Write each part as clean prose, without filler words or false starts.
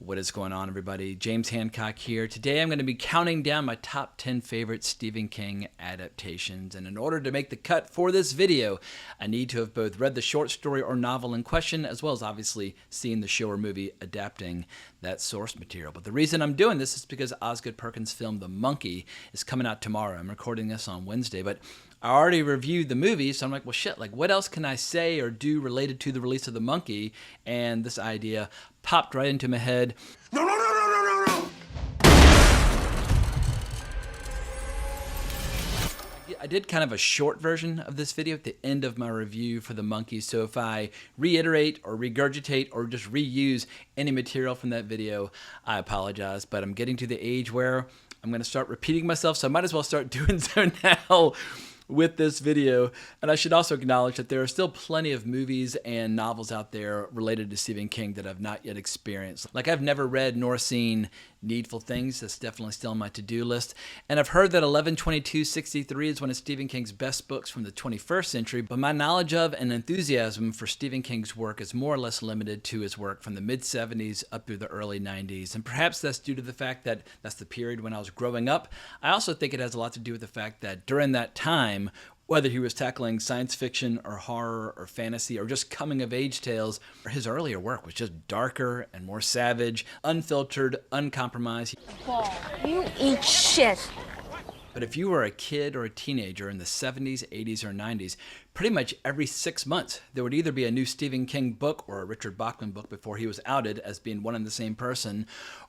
What is going on, everybody? James Hancock here. Today I'm going to be counting down my top 10 favorite Stephen King adaptations. And in order to make the cut for this video, I need to have both read the short story or novel in question, as well as obviously seen the show or movie adapting that source material. But the reason I'm doing this is because Osgood Perkins' film The Monkey is coming out tomorrow. I'm recording this on Wednesday, but I already reviewed the movie, so I'm like, well, shit, like, what else can I say or do related to the release of The Monkey? And this idea popped right into my head. No, no, no, no, no, no, no! I did kind of a short version of this video at the end of my review for The Monkey, so if I reiterate or regurgitate or just reuse any material from that video, I apologize, but I'm getting to the age where I'm going to start repeating myself, so I might as well start doing so now with this video. And I should also acknowledge that there are still plenty of movies and novels out there related to Stephen King that I've not yet experienced. Like, I've never read nor seen Needful Things. That's definitely still on my to-do list. And I've heard that 11/22/63 is one of Stephen King's best books from the 21st century, but my knowledge of and enthusiasm for Stephen King's work is more or less limited to his work from the mid-70s up through the early 90s. And perhaps that's due to the fact that that's the period when I was growing up. I also think it has a lot to do with the fact that during that time, whether he was tackling science fiction or horror or fantasy or just coming-of-age tales, his earlier work was just darker and more savage, unfiltered, uncompromised. Ball, you eat shit. But if you were a kid or a teenager in the 70s, 80s, or 90s, pretty much every 6 months, there would either be a new Stephen King book or a Richard Bachman book before he was outed as being one and the same person,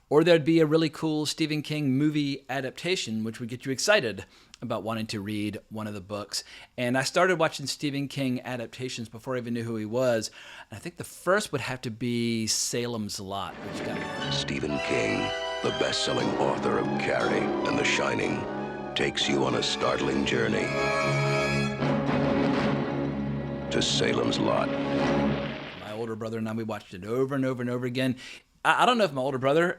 or there'd be a really cool Stephen King movie adaptation, which would get you excited about wanting to read one of the books. And I started watching Stephen King adaptations before I even knew who he was. And I think the first would have to be Salem's Lot, which got me. Stephen King, the best-selling author of Carrie and The Shining, takes you on a startling journey to Salem's Lot. My older brother and I, we watched it over and over and over again. I don't know if my older brother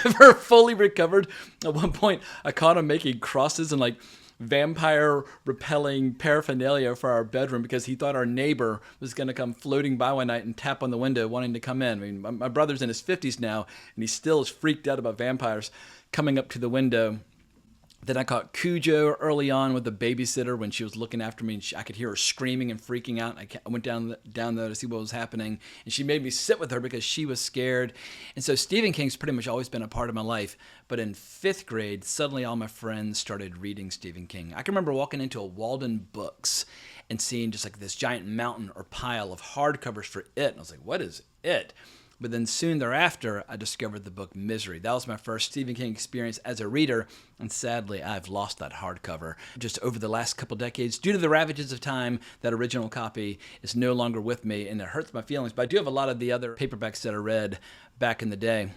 ever fully recovered. At one point, I caught him making crosses and like vampire repelling paraphernalia for our bedroom because he thought our neighbor was going to come floating by one night and tap on the window wanting to come in. I mean, my brother's in his 50s now, and he still is freaked out about vampires coming up to the window. Then I caught Cujo early on with the babysitter when she was looking after me, and I could hear her screaming and freaking out. I went down there to see what was happening, and she made me sit with her because she was scared. And so Stephen King's pretty much always been a part of my life. But in 5th grade, suddenly all my friends started reading Stephen King. I can remember walking into a Walden Books and seeing just like this giant mountain or pile of hardcovers for It. And I was like, what is It? But then soon thereafter, I discovered the book Misery. That was my first Stephen King experience as a reader, and sadly, I've lost that hardcover. Just over the last couple decades, due to the ravages of time, that original copy is no longer with me, and it hurts my feelings. But I do have a lot of the other paperbacks that I read back in the day.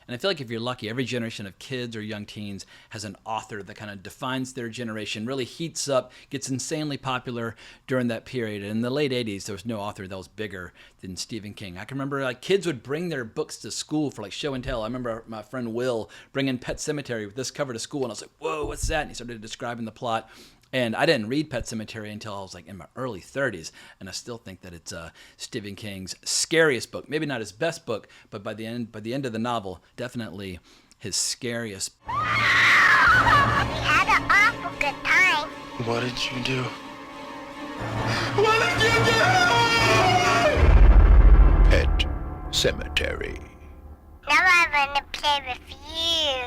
And I feel like if you're lucky, every generation of kids or young teens has an author that kind of defines their generation, really heats up, gets insanely popular during that period. And in the late 80s, there was no author that was bigger than Stephen King. I can remember like kids would bring their books to school for like show and tell. I remember my friend Will bringing Pet Sematary with this cover to school, and I was like, whoa, what's that? And he started describing the plot. And I didn't read Pet Sematary until I was like in my early 30s, and I still think that it's Stephen King's scariest book. Maybe not his best book, but by the end of the novel, definitely his scariest. We had an awful good time. What did you do? Pet Sematary. Now I want to play with you.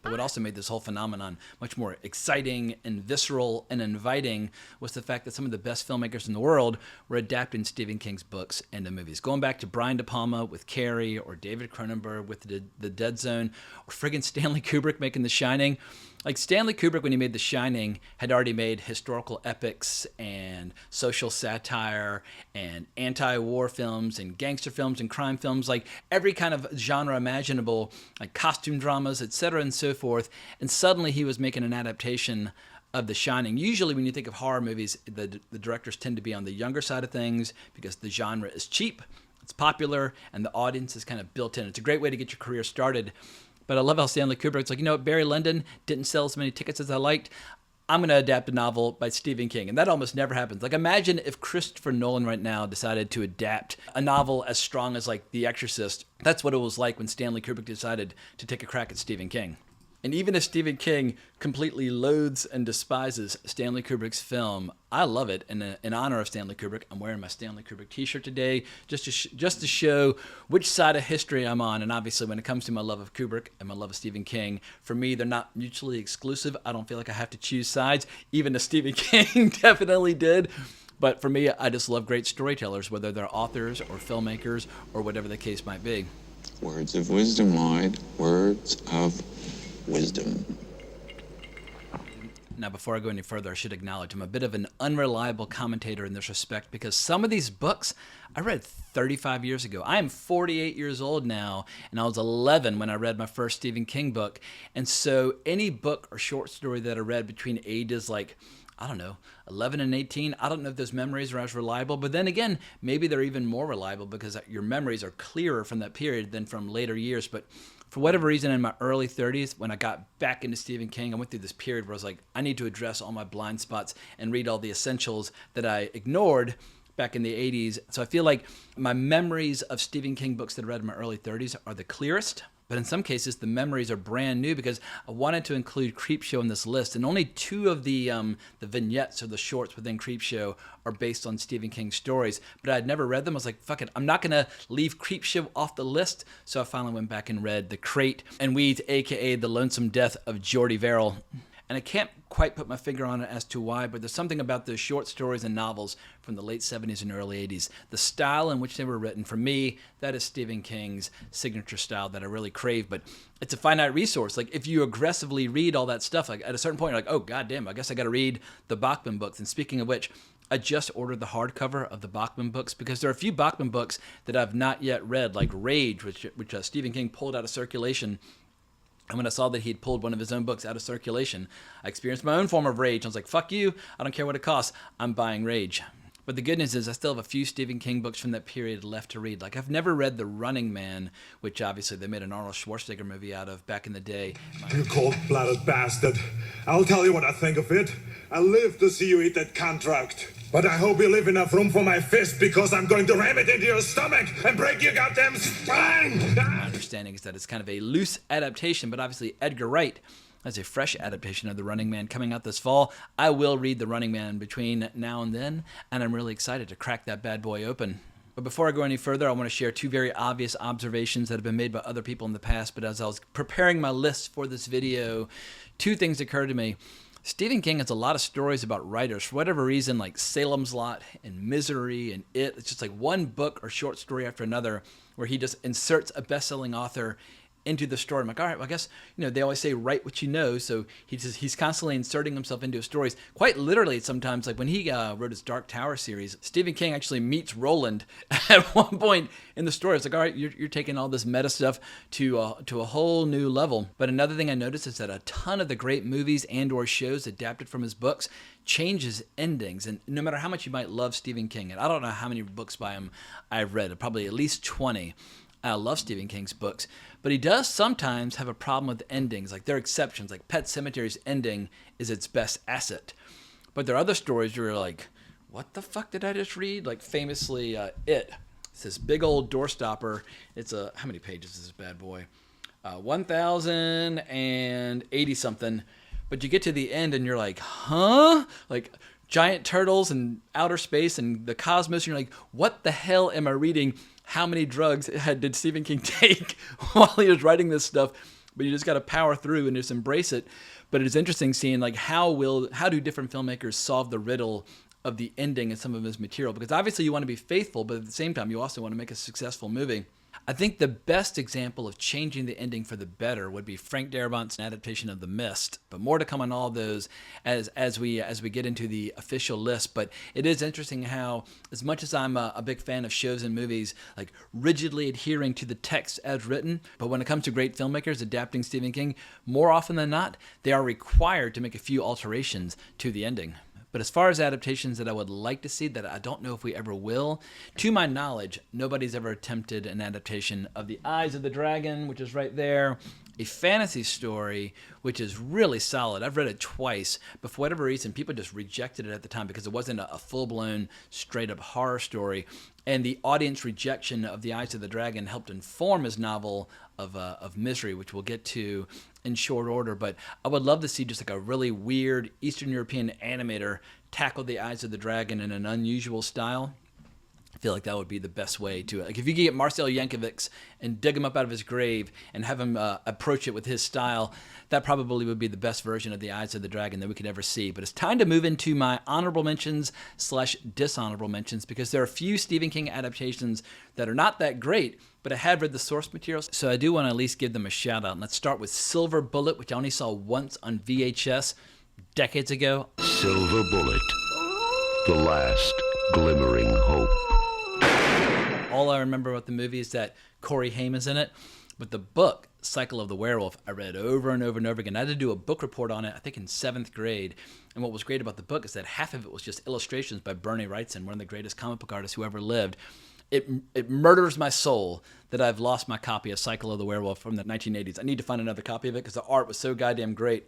But what also made this whole phenomenon much more exciting and visceral and inviting was the fact that some of the best filmmakers in the world were adapting Stephen King's books into movies. Going back to Brian De Palma with Carrie, or David Cronenberg with The Dead Zone, or friggin' Stanley Kubrick making The Shining. Like, Stanley Kubrick, when he made The Shining, had already made historical epics and social satire and anti-war films and gangster films and crime films, like every kind of genre imaginable, like costume dramas, etc. and so forth. And suddenly he was making an adaptation of The Shining. Usually when you think of horror movies, the directors tend to be on the younger side of things because the genre is cheap, it's popular, and the audience is kind of built in. It's a great way to get your career started. But I love how Stanley Kubrick's like, you know what, Barry Lyndon didn't sell as many tickets as I liked. I'm going to adapt a novel by Stephen King. And that almost never happens. Like, imagine if Christopher Nolan right now decided to adapt a novel as strong as, like, The Exorcist. That's what it was like when Stanley Kubrick decided to take a crack at Stephen King. And even if Stephen King completely loathes and despises Stanley Kubrick's film, I love it. And in honor of Stanley Kubrick, I'm wearing my Stanley Kubrick t-shirt today just to show which side of history I'm on. And obviously, when it comes to my love of Kubrick and my love of Stephen King, for me, they're not mutually exclusive. I don't feel like I have to choose sides, even as Stephen King definitely did. But for me, I just love great storytellers, whether they're authors or filmmakers or whatever the case might be. Words of wisdom, Lloyd. Words of wisdom. Now, before I go any further, I should acknowledge I'm a bit of an unreliable commentator in this respect because some of these books I read 35 years ago. I am 48 years old now, and I was 11 when I read my first Stephen King book. And so any book or short story that I read between ages like, I don't know, 11 and 18, I don't know if those memories are as reliable. But then again, maybe they're even more reliable because your memories are clearer from that period than from later years. But for whatever reason, in my early 30s, when I got back into Stephen King, I went through this period where I was like, I need to address all my blind spots and read all the essentials that I ignored back in the 80s. So I feel like my memories of Stephen King books that I read in my early 30s are the clearest. But in some cases, the memories are brand new because I wanted to include Creepshow in this list. And only 2 of the vignettes or the shorts within Creepshow are based on Stephen King stories. But I'd never read them. I was like, fuck it, I'm not going to leave Creepshow off the list. So I finally went back and read The Crate and Weeds, a.k.a. The Lonesome Death of Geordie Verrill. And I can't quite put my finger on it as to why, but there's something about those short stories and novels from the late 70s and early 80s. The style in which they were written, for me, that is Stephen King's signature style that I really crave. But it's a finite resource. Like, if you aggressively read all that stuff, like at a certain point, you're like, oh, goddamn, I guess I got to read the Bachman books. And speaking of which, I just ordered the hardcover of the Bachman books because there are a few Bachman books that I've not yet read, like Rage, which Stephen King pulled out of circulation. And when I saw that he'd pulled one of his own books out of circulation, I experienced my own form of rage. I was like, fuck you. I don't care what it costs. I'm buying Rage. But the good news is I still have a few Stephen King books from that period left to read. Like, I've never read The Running Man, which obviously they made an Arnold Schwarzenegger movie out of back in the day. You cold-blooded bastard. I'll tell you what I think of it. I live to see you eat that contract. But I hope you leave enough room for my fist because I'm going to ram it into your stomach and break your goddamn spine. My understanding is that it's kind of a loose adaptation, but obviously Edgar Wright has a fresh adaptation of The Running Man coming out this fall. I will read The Running Man between now and then, and I'm really excited to crack that bad boy open. But before I go any further, I want to share 2 very obvious observations that have been made by other people in the past, but as I was preparing my list for this video, 2 things occurred to me. Stephen King has a lot of stories about writers. For whatever reason, like Salem's Lot and Misery and It's just like one book or short story after another where he just inserts a best-selling author into the story. I'm like, all right, well, I guess, they always say write what you know. So he's constantly inserting himself into his stories. Quite literally sometimes, like when he wrote his Dark Tower series, Stephen King actually meets Roland at one point in the story. It's like, all right, you're taking all this meta stuff to a whole new level. But another thing I noticed is that a ton of the great movies and or shows adapted from his books changes endings. And no matter how much you might love Stephen King, and I don't know how many books by him I've read, probably at least 20. I love Stephen King's books, but he does sometimes have a problem with endings. Like, there are exceptions. Like Pet Semetary's ending is its best asset. But there are other stories where you're like, what the fuck did I just read? Like famously, It's this big old doorstopper. It's how many pages is this bad boy? 1,080 something. But you get to the end and you're like, huh? Like giant turtles and outer space and the cosmos. And you're like, what the hell am I reading? How many drugs did Stephen King take while he was writing this stuff? But you just got to power through and just embrace it. But it is interesting seeing like how do different filmmakers solve the riddle of the ending in some of his material? Because obviously you want to be faithful, but at the same time you also want to make a successful movie. I think the best example of changing the ending for the better would be Frank Darabont's adaptation of The Mist. But more to come on all of those as we get into the official list. But it is interesting how, as much as I'm a big fan of shows and movies, like rigidly adhering to the text as written, but when it comes to great filmmakers adapting Stephen King, more often than not, they are required to make a few alterations to the ending. But as far as adaptations that I would like to see that I don't know if we ever will, to my knowledge, nobody's ever attempted an adaptation of The Eyes of the Dragon, which is right there, a fantasy story which is really solid. I've read it twice, but for whatever reason, people just rejected it at the time because it wasn't a full-blown, straight-up horror story. And the audience rejection of The Eyes of the Dragon helped inform his novel of Misery, which we'll get to in short order. But I would love to see just like a really weird Eastern European animator tackle The Eyes of the Dragon in an unusual style. I feel like that would be the best way to it. Like if you could get Marcel Yankovic and dig him up out of his grave and have him approach it with his style, that probably would be the best version of The Eyes of the Dragon that we could ever see. But it's time to move into my honorable mentions / dishonorable mentions, because there are a few Stephen King adaptations that are not that great, but I have read the source materials, so I do want to at least give them a shout out. And let's start with Silver Bullet, which I only saw once on VHS decades ago. Silver Bullet, the last glimmering hope. All I remember about the movie is that Corey Haim is in it, but the book, Cycle of the Werewolf, I read over and over and over again. I had to do a book report on it, I think in 7th grade, and what was great about the book is that half of it was just illustrations by Bernie Wrightson, one of the greatest comic book artists who ever lived. It murders my soul that I've lost my copy of Cycle of the Werewolf from the 1980s. I need to find another copy of it because the art was so goddamn great.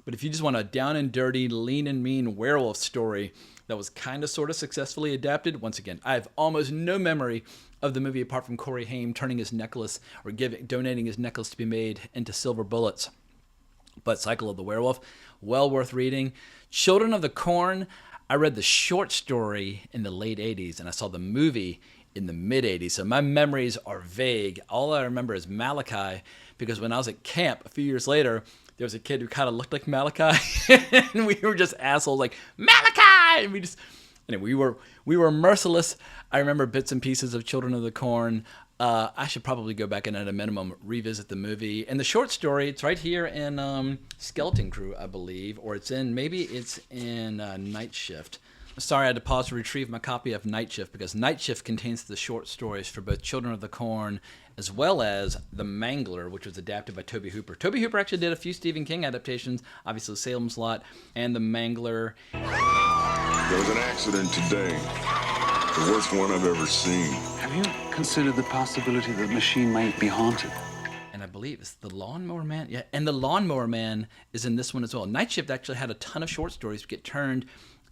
But if you just want a down and dirty, lean and mean werewolf story that was kind of sort of successfully adapted, once again, I have almost no memory of the movie apart from Corey Haim turning his necklace or donating his necklace to be made into silver bullets. But Cycle of the Werewolf, well worth reading. Children of the Corn, I read the short story in the late 80s and I saw the movie in the mid 80s. So my memories are vague. All I remember is Malachi, because when I was at camp a few years later, there was a kid who kind of looked like Malachi and we were just assholes like, Malachi! And anyway, we were merciless. I remember bits and pieces of Children of the Corn. I should probably go back and at a minimum revisit the movie. And the short story, it's right here in Skeleton Crew, I believe, or maybe it's in Night Shift. Sorry, I had to pause to retrieve my copy of Night Shift because Night Shift contains the short stories for both Children of the Corn as well as The Mangler, which was adapted by Tobe Hooper. Tobe Hooper actually did a few Stephen King adaptations, obviously Salem's Lot and The Mangler. There was an accident today. The worst one I've ever seen. Have you considered the possibility that the machine might be haunted? And I believe it's The Lawnmower Man. Yeah, and The Lawnmower Man is in this one as well. Night Shift actually had a ton of short stories get turned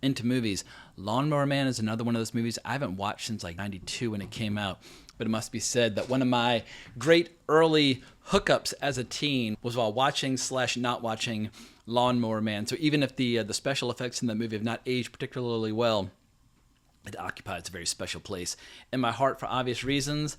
into movies. Lawnmower Man is another one of those movies I haven't watched since like 92 when it came out. But it must be said that one of my great early hookups as a teen was while watching / not watching Lawnmower Man. So even if the special effects in that movie have not aged particularly well, it occupies a very special place in my heart for obvious reasons.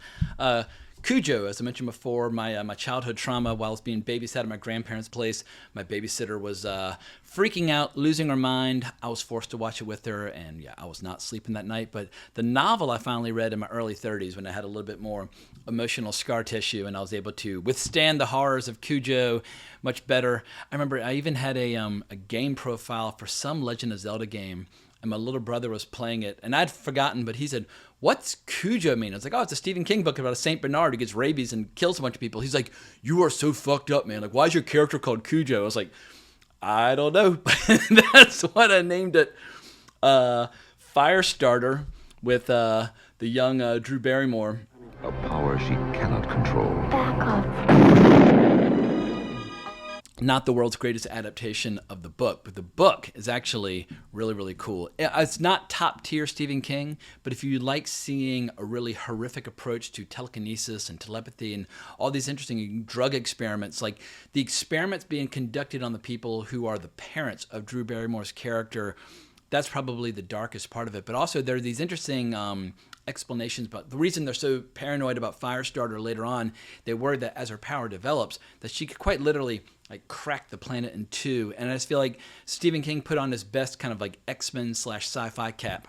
Cujo, as I mentioned before, my childhood trauma while I was being babysat at my grandparents' place. My babysitter was freaking out, losing her mind. I was forced to watch it with her, and yeah, I was not sleeping that night. But the novel I finally read in my early 30s when I had a little bit more emotional scar tissue and I was able to withstand the horrors of Cujo much better. I remember I even had a game profile for some Legend of Zelda game, and my little brother was playing it, and I'd forgotten, but he said, "What's Cujo mean?" I was like, "Oh, it's a Stephen King book about a Saint Bernard who gets rabies and kills a bunch of people." He's like, "You are so fucked up, man. Like, why is your character called Cujo?" I was like, "I don't know." That's what I named it. Firestarter with the young Drew Barrymore. A power she cannot control. Back off. Not the world's greatest adaptation of the book, but the book is actually really, really cool. It's not top tier Stephen King, but if you like seeing a really horrific approach to telekinesis and telepathy and all these interesting drug experiments, like the experiments being conducted on the people who are the parents of Drew Barrymore's character, that's probably the darkest part of it. But also there are these interesting explanations about the reason they're so paranoid about Firestarter later on. They worry that as her power develops, that she could quite literally like crack the planet in two. And I just feel like Stephen King put on his best kind of like X-Men / sci-fi cap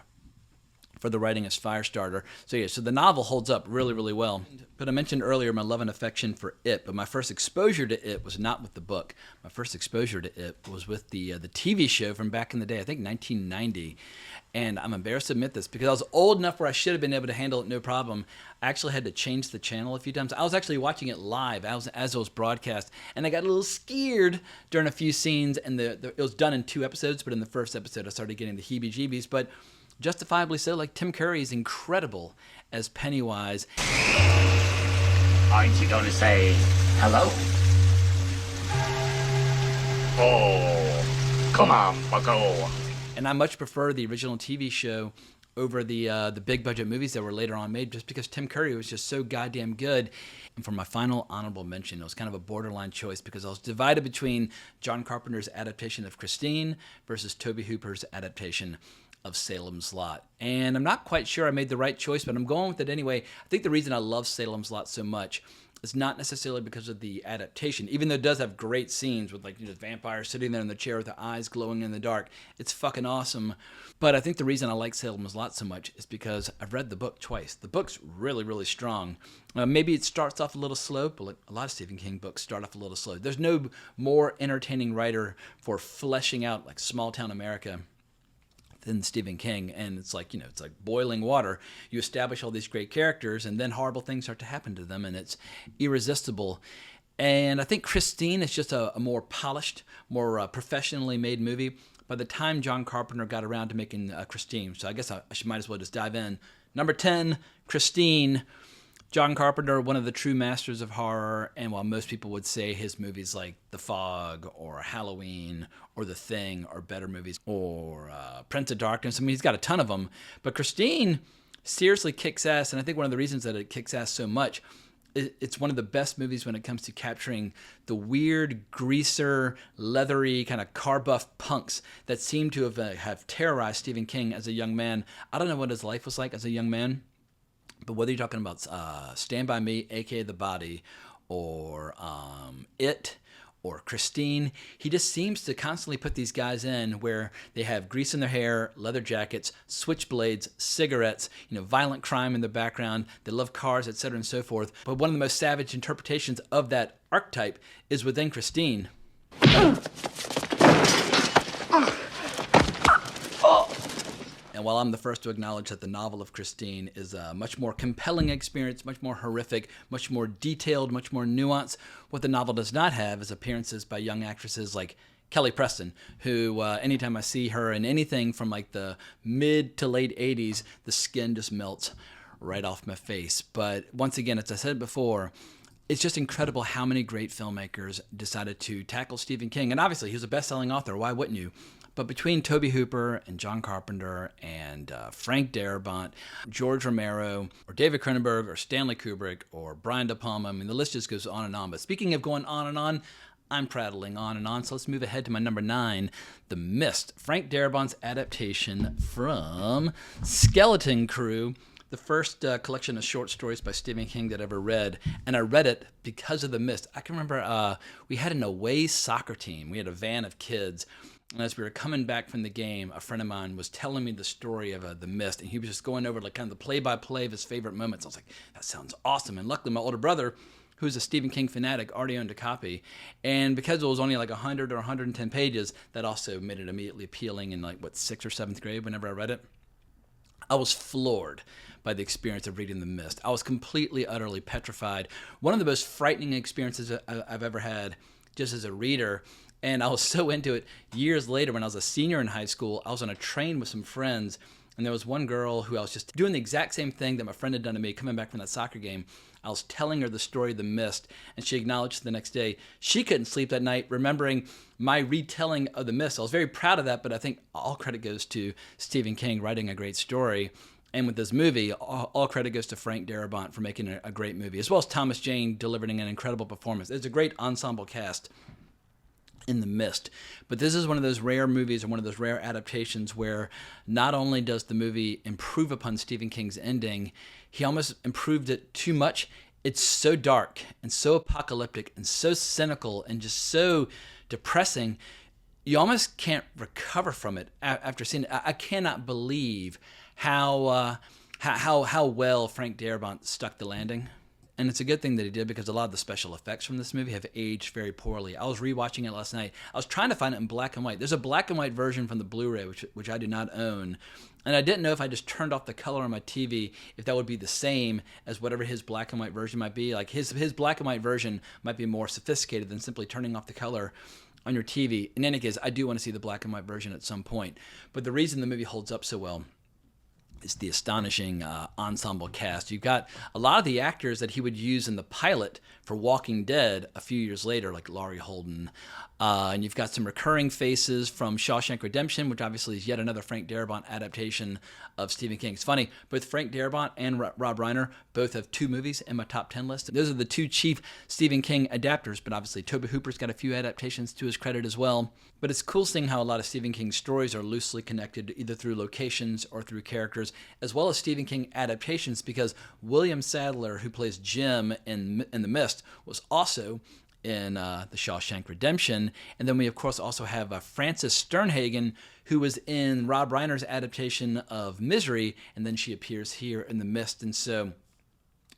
for the writing as Firestarter. So yeah, so the novel holds up really, really well. But I mentioned earlier my love and affection for It, but my first exposure to It was not with the book. My first exposure to It was with the TV show from back in the day, I think 1990. And I'm embarrassed to admit this because I was old enough where I should have been able to handle it no problem. I actually had to change the channel a few times. I was actually watching it live as it was broadcast, and I got a little scared during a few scenes. And it was done in 2 episodes, but in the first episode I started getting the heebie-jeebies. But justifiably so. Like, Tim Curry is incredible as Pennywise. Aren't you going to say hello? Come on, bucko. And I much prefer the original TV show over the big budget movies that were later on made, just because Tim Curry was just so goddamn good. And for my final honorable mention, it was kind of a borderline choice because I was divided between John Carpenter's adaptation of Christine versus Tobe Hooper's adaptation of Salem's Lot. And I'm not quite sure I made the right choice, but I'm going with it anyway. I think the reason I love Salem's Lot so much is not necessarily because of the adaptation, even though it does have great scenes with, like, you know, vampires sitting there in the chair with their eyes glowing in the dark. It's fucking awesome. But I think the reason I like Salem's Lot so much is because I've read the book twice. The book's really, really strong. Maybe it starts off a little slow, but like a lot of Stephen King books start off a little slow. There's no more entertaining writer for fleshing out, like, small town America than Stephen King. And it's like, you know, it's like boiling water. You establish all these great characters and then horrible things start to happen to them, and it's irresistible. And I think Christine is just a more polished, more professionally made movie by the time John Carpenter got around to making Christine. So I guess I might as well just dive in. Number 10, Christine. John Carpenter, one of the true masters of horror, and while most people would say his movies like The Fog or Halloween or The Thing are better movies, or Prince of Darkness, I mean, he's got a ton of them, but Christine seriously kicks ass, and I think one of the reasons that it kicks ass so much, it's one of the best movies when it comes to capturing the weird, greaser, leathery, kind of car buff punks that seem to have terrorized Stephen King as a young man. I don't know what his life was like as a young man, but whether you're talking about Stand By Me, a.k.a. The Body, or It, or Christine, he just seems to constantly put these guys in where they have grease in their hair, leather jackets, switchblades, cigarettes, you know, violent crime in the background, they love cars, etc. and so forth. But one of the most savage interpretations of that archetype is within Christine. And while I'm the first to acknowledge that the novel of Christine is a much more compelling experience, much more horrific, much more detailed, much more nuanced, what the novel does not have is appearances by young actresses like Kelly Preston, who anytime I see her in anything from like the mid to late 80s, the skin just melts right off my face. But once again, as I said before, it's just incredible how many great filmmakers decided to tackle Stephen King. And obviously, he was a best-selling author. Why wouldn't you? But between Tobe Hooper and John Carpenter and Frank Darabont, George Romero, or David Cronenberg, or Stanley Kubrick, or Brian De Palma, I mean, the list just goes on and on. But speaking of going on and on, I'm prattling on and on. So let's move ahead to my number 9, The Mist, Frank Darabont's adaptation from Skeleton Crew, the first collection of short stories by Stephen King that I ever read. And I read it because of The Mist. I can remember we had an away soccer team. We had a van of kids. And as we were coming back from the game, a friend of mine was telling me the story of The Mist, and he was just going over like kind of the play-by-play of his favorite moments. I was like, that sounds awesome. And luckily, my older brother, who's a Stephen King fanatic, already owned a copy. And because it was only like 100 or 110 pages, that also made it immediately appealing in like, 6th or 7th grade whenever I read it. I was floored by the experience of reading The Mist. I was completely, utterly petrified. One of the most frightening experiences I've ever had just as a reader. And I was so into it years later when I was a senior in high school. I was on a train with some friends, and there was one girl who I was just doing the exact same thing that my friend had done to me coming back from that soccer game. I was telling her the story of The Mist, and she acknowledged the next day she couldn't sleep that night remembering my retelling of The Mist. I was very proud of that, but I think all credit goes to Stephen King writing a great story. And with this movie, all credit goes to Frank Darabont for making a great movie, as well as Thomas Jane delivering an incredible performance. It's a great ensemble cast in The Mist. But this is one of those rare movies or one of those rare adaptations where not only does the movie improve upon Stephen King's ending, he almost improved it too much. It's so dark and so apocalyptic and so cynical and just so depressing, you almost can't recover from it after seeing it. I cannot believe how well Frank Darabont stuck the landing. And it's a good thing that he did because a lot of the special effects from this movie have aged very poorly. I was rewatching it last night. I was trying to find it in black and white. There's a black and white version from the Blu-ray, which I do not own. And I didn't know if I just turned off the color on my TV, if that would be the same as whatever his black and white version might be. Like his black and white version might be more sophisticated than simply turning off the color on your TV. In any case, I do want to see the black and white version at some point. But the reason the movie holds up so well is the astonishing ensemble cast. You've got a lot of the actors that he would use in the pilot for Walking Dead a few years later, like Laurie Holden. And you've got some recurring faces from Shawshank Redemption, which obviously is yet another Frank Darabont adaptation of Stephen King. It's funny, both Frank Darabont and Rob Reiner both have 2 movies in my top 10 list. Those are the 2 chief Stephen King adapters, but obviously Tobe Hooper's got a few adaptations to his credit as well. But it's cool seeing how a lot of Stephen King stories are loosely connected either through locations or through characters, as well as Stephen King adaptations, because William Sadler, who plays Jim in The Mist, was also in The Shawshank Redemption. And then we, of course, also have Frances Sternhagen, who was in Rob Reiner's adaptation of Misery, and then she appears here in The Mist. And so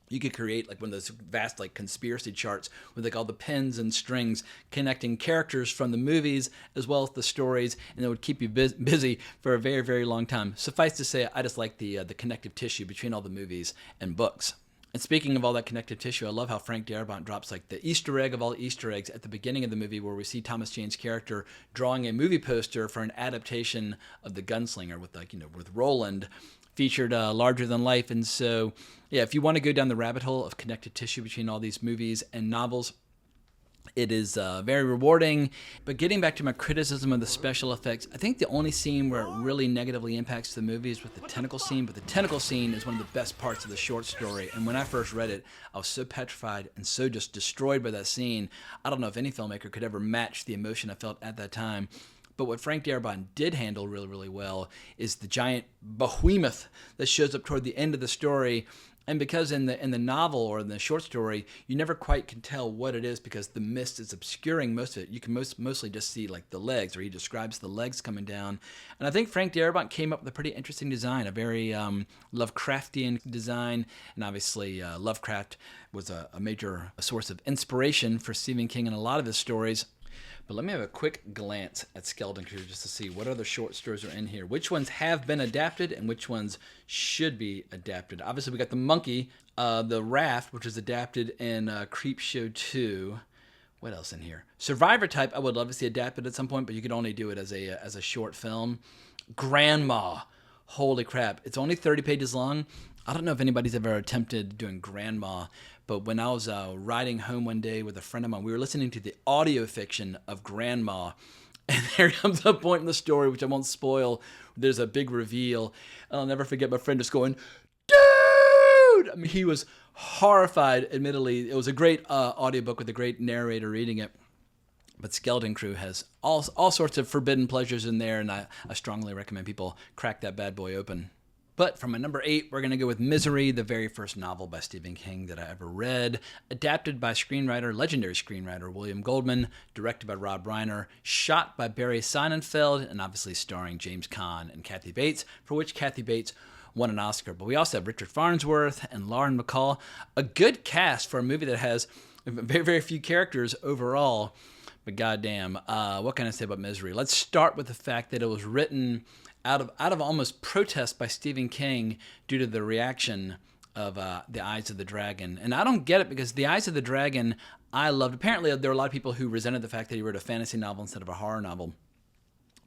you could create like one of those vast like conspiracy charts with like all the pins and strings connecting characters from the movies as well as the stories, and it would keep you busy for a very, very long time. Suffice to say, I just like the connective tissue between all the movies and books. And speaking of all that connective tissue, I love how Frank Darabont drops like the Easter egg of all Easter eggs at the beginning of the movie, where we see Thomas Jane's character drawing a movie poster for an adaptation of The Gunslinger with with Roland featured larger than life. And so, yeah, if you want to go down the rabbit hole of connective tissue between all these movies and novels, it is very rewarding. But getting back to my criticism of the special effects, I think the only scene where it really negatively impacts the movie is with the tentacle scene. But the tentacle scene is one of the best parts of the short story. And when I first read it, I was so petrified and so just destroyed by that scene. I don't know if any filmmaker could ever match the emotion I felt at that time. But what Frank Darabont did handle really, really well is the giant behemoth that shows up toward the end of the story. And because in the novel or in the short story, you never quite can tell what it is because the mist is obscuring most of it. You can mostly just see like the legs, or he describes the legs coming down. And I think Frank Darabont came up with a pretty interesting design, a very Lovecraftian design. And obviously Lovecraft was a major source of inspiration for Stephen King in a lot of his stories. But let me have a quick glance at Skeleton Crew just to see what other short stories are in here. Which ones have been adapted and which ones should be adapted. Obviously, we got the monkey, the raft, which was adapted in Creepshow 2. What else in here? Survivor Type, I would love to see adapted at some point, but you could only do it as a short film. Grandma. Holy crap. It's only 30 pages long. I don't know if anybody's ever attempted doing Grandma, but when I was riding home one day with a friend of mine, we were listening to the audio fiction of Grandma, and there comes a point in the story, which I won't spoil. There's a big reveal. I'll never forget my friend just going, "Dude!" I mean, he was horrified, admittedly. It was a great audiobook with a great narrator reading it. But Skeleton Crew has all sorts of forbidden pleasures in there, and I strongly recommend people crack that bad boy open. But for my number 8, we're going to go with Misery, the very first novel by Stephen King that I ever read, adapted by legendary screenwriter William Goldman, directed by Rob Reiner, shot by Barry Sonnenfeld, and obviously starring James Caan and Kathy Bates, for which Kathy Bates won an Oscar. But we also have Richard Farnsworth and Lauren Bacall, a good cast for a movie that has very, very few characters overall. But goddamn, what can I say about Misery? Let's start with the fact that it was written out of almost protest by Stephen King due to the reaction of The Eyes of the Dragon. And I don't get it, because The Eyes of the Dragon I loved. Apparently there were a lot of people who resented the fact that he wrote a fantasy novel instead of a horror novel.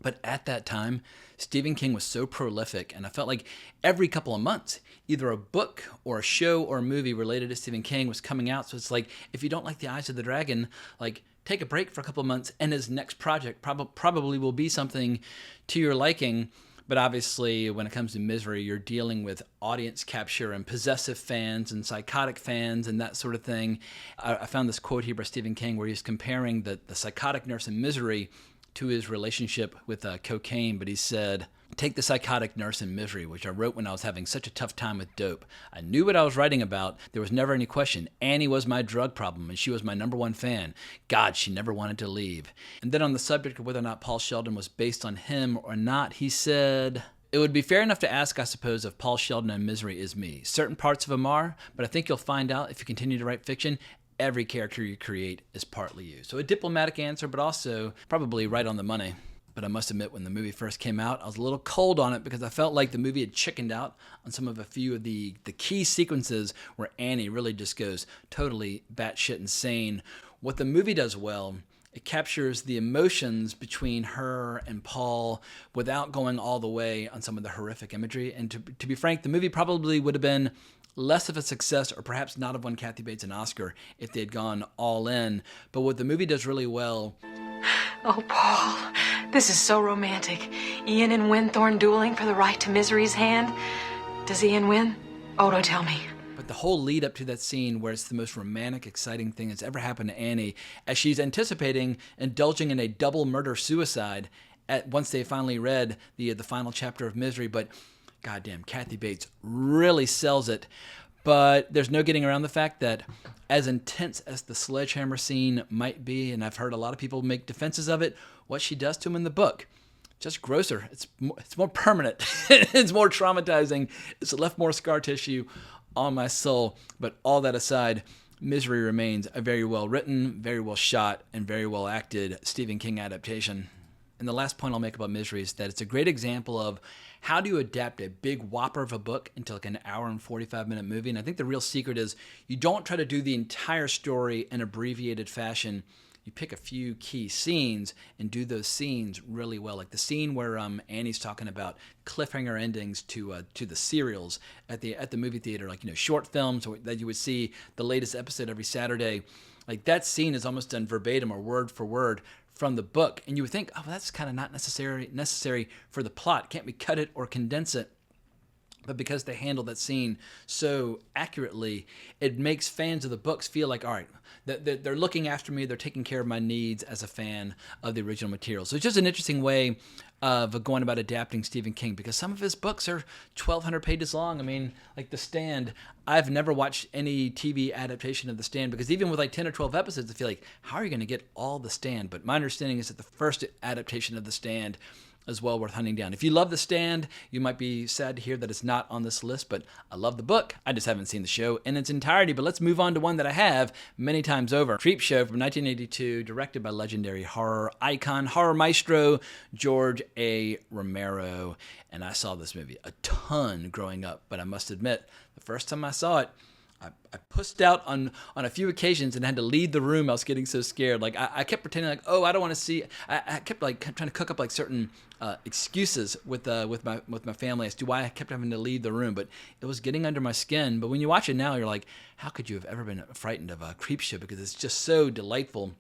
But at that time, Stephen King was so prolific, and I felt like every couple of months, either a book or a show or a movie related to Stephen King was coming out. So it's like, if you don't like The Eyes of the Dragon, like, take a break for a couple of months, and his next project probably will be something to your liking. But obviously, when it comes to Misery, you're dealing with audience capture and possessive fans and psychotic fans and that sort of thing. I found this quote here by Stephen King where he's comparing the psychotic nurse in Misery to his relationship with cocaine. But he said, "Take the psychotic nurse in Misery, which I wrote when I was having such a tough time with dope. I knew what I was writing about. There was never any question. Annie was my drug problem, and she was my number one fan. God, she never wanted to leave." And then on the subject of whether or not Paul Sheldon was based on him or not, he said, "It would be fair enough to ask, I suppose, if Paul Sheldon in Misery is me. Certain parts of him are, but I think you'll find out if you continue to write fiction, every character you create is partly you." So a diplomatic answer, but also probably right on the money. But I must admit, when the movie first came out, I was a little cold on it because I felt like the movie had chickened out on some of a few of the key sequences where Annie really just goes totally batshit insane. What the movie does well, it captures the emotions between her and Paul without going all the way on some of the horrific imagery. And to be frank, the movie probably would have been less of a success, or perhaps not have won Kathy Bates an Oscar if they had gone all in. But what the movie does really well... Oh, Paul, this is so romantic. Ian and Winthorne dueling for the right to Misery's hand. Does Ian win? Oh, don't tell me. But the whole lead up to that scene where it's the most romantic, exciting thing that's ever happened to Annie, as she's anticipating indulging in a double murder-suicide once they finally read the final chapter of Misery. But goddamn, Kathy Bates really sells it. But there's no getting around the fact that as intense as the sledgehammer scene might be, and I've heard a lot of people make defenses of it, what she does to him in the book, just grosser. It's more permanent. It's more traumatizing. It's left more scar tissue on my soul. But all that aside, Misery remains a very well written, very well shot, and very well acted Stephen King adaptation. And the last point I'll make about Misery is that it's a great example of how do you adapt a big whopper of a book into like an hour and 45-minute movie. And I think the real secret is you don't try to do the entire story in abbreviated fashion. You pick a few key scenes and do those scenes really well. Like the scene where Annie's talking about cliffhanger endings to the serials at the movie theater, like, you know, short films that you would see the latest episode every Saturday. Like that scene is almost done verbatim or word for word from the book, and you would think, oh, well, that's kind of not necessary for the plot. Can't we cut it or condense it? But because they handle that scene so accurately, it makes fans of the books feel like, all right, they're looking after me, they're taking care of my needs as a fan of the original material. So it's just an interesting way of going about adapting Stephen King, because some of his books are 1,200 pages long. I mean, like The Stand, I've never watched any TV adaptation of The Stand, because even with like 10 or 12 episodes, I feel like, how are you going to get all The Stand? But my understanding is that the first adaptation of The Stand is well worth hunting down. If you love The Stand, you might be sad to hear that it's not on this list, but I love the book. I just haven't seen the show in its entirety. But let's move on to one that I have many times over. Creepshow from 1982, directed by legendary horror icon, horror maestro, George A. Romero. And I saw this movie a ton growing up, but I must admit, the first time I saw it, I pushed out on a few occasions and had to leave the room. I was getting so scared. Like I kept pretending like, oh, I don't want to see. I kept like trying to cook up like certain excuses with my family as to why I kept having to leave the room. But it was getting under my skin. But when you watch it now, you're like, how could you have ever been frightened of a Creepshow? Because it's just so delightful.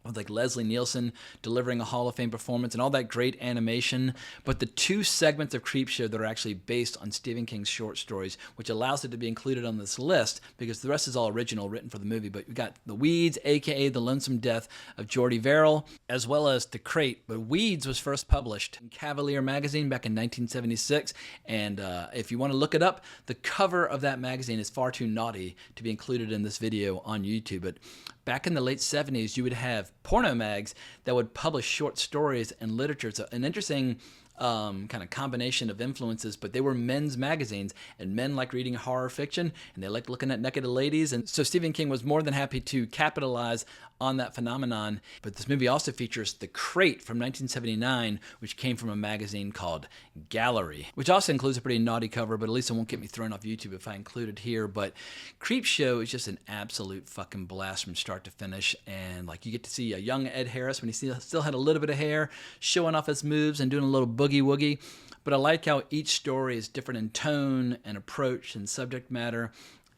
With like Leslie Nielsen delivering a Hall of Fame performance and all that great animation. But the two segments of Creepshow that are actually based on Stephen King's short stories, which allows it to be included on this list, because the rest is all original, written for the movie. But we got The Weeds, a.k.a. The Lonesome Death of Jordy Verrill, as well as The Crate. But Weeds was first published in Cavalier magazine back in 1976. And if you want to look it up, the cover of that magazine is far too naughty to be included in this video on YouTube. But back in the late 70s, you would have porno mags that would publish short stories and literature. It's an interesting kind of combination of influences, but they were men's magazines, and men like reading horror fiction, and they liked looking at naked ladies. And so Stephen King was more than happy to capitalize on that phenomenon. But this movie also features The Crate from 1979, which came from a magazine called Gallery, which also includes a pretty naughty cover, but at least it won't get me thrown off YouTube if I include it here. But Creepshow is just an absolute fucking blast from start to finish. And like, you get to see a young Ed Harris when he still had a little bit of hair, showing off his moves and doing a little boogie woogie. But I like how each story is different in tone and approach and subject matter.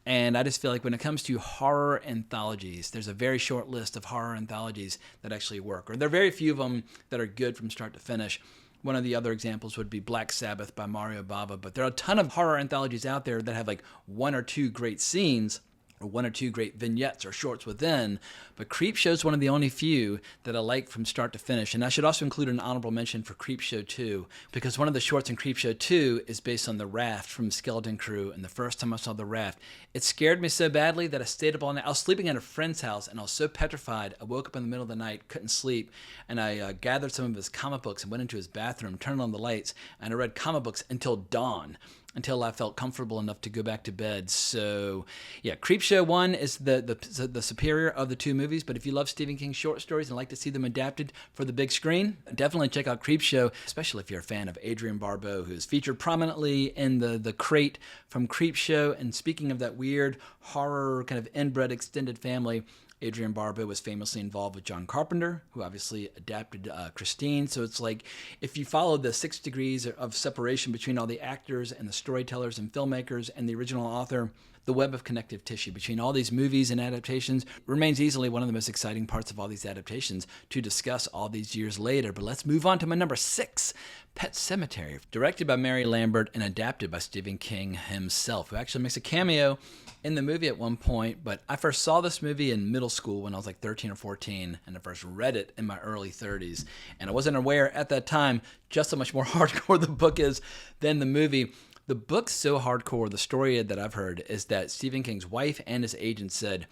And I just feel like when it comes to horror anthologies, there's a very short list of horror anthologies that actually work. Or there are very few of them that are good from start to finish. One of the other examples would be Black Sabbath by Mario Bava. But there are a ton of horror anthologies out there that have like one or two great scenes, or one or two great vignettes or shorts within, but Creepshow is one of the only few that I like from start to finish. And I should also include an honorable mention for Creepshow 2, because one of the shorts in Creepshow 2 is based on The Raft from Skeleton Crew, and the first time I saw The Raft, it scared me so badly that I stayed up all night. I was sleeping at a friend's house, and I was so petrified, I woke up in the middle of the night, couldn't sleep, and I gathered some of his comic books and went into his bathroom, turned on the lights, and I read comic books until dawn, until I felt comfortable enough to go back to bed. So, yeah, Creepshow 1 is the superior of the two movies, but if you love Stephen King's short stories and like to see them adapted for the big screen, definitely check out Creepshow, especially if you're a fan of Adrienne Barbeau, who's featured prominently in the Crate from Creepshow. And speaking of that weird horror kind of inbred extended family, Adrienne Barbeau was famously involved with John Carpenter, who obviously adapted Christine. So it's like, if you follow the 6 degrees of separation between all the actors and the storytellers and filmmakers and the original author, the web of connective tissue between all these movies and adaptations remains easily one of the most exciting parts of all these adaptations to discuss all these years later. But let's move on to my number 6, Pet Sematary, directed by Mary Lambert and adapted by Stephen King himself, who actually makes a cameo in the movie at one point. But I first saw this movie in middle school when I was like 13 or 14, and I first read it in my early 30s. And I wasn't aware at that time just how much more hardcore the book is than the movie. The book's so hardcore, the story that I've heard is that Stephen King's wife and his agent said,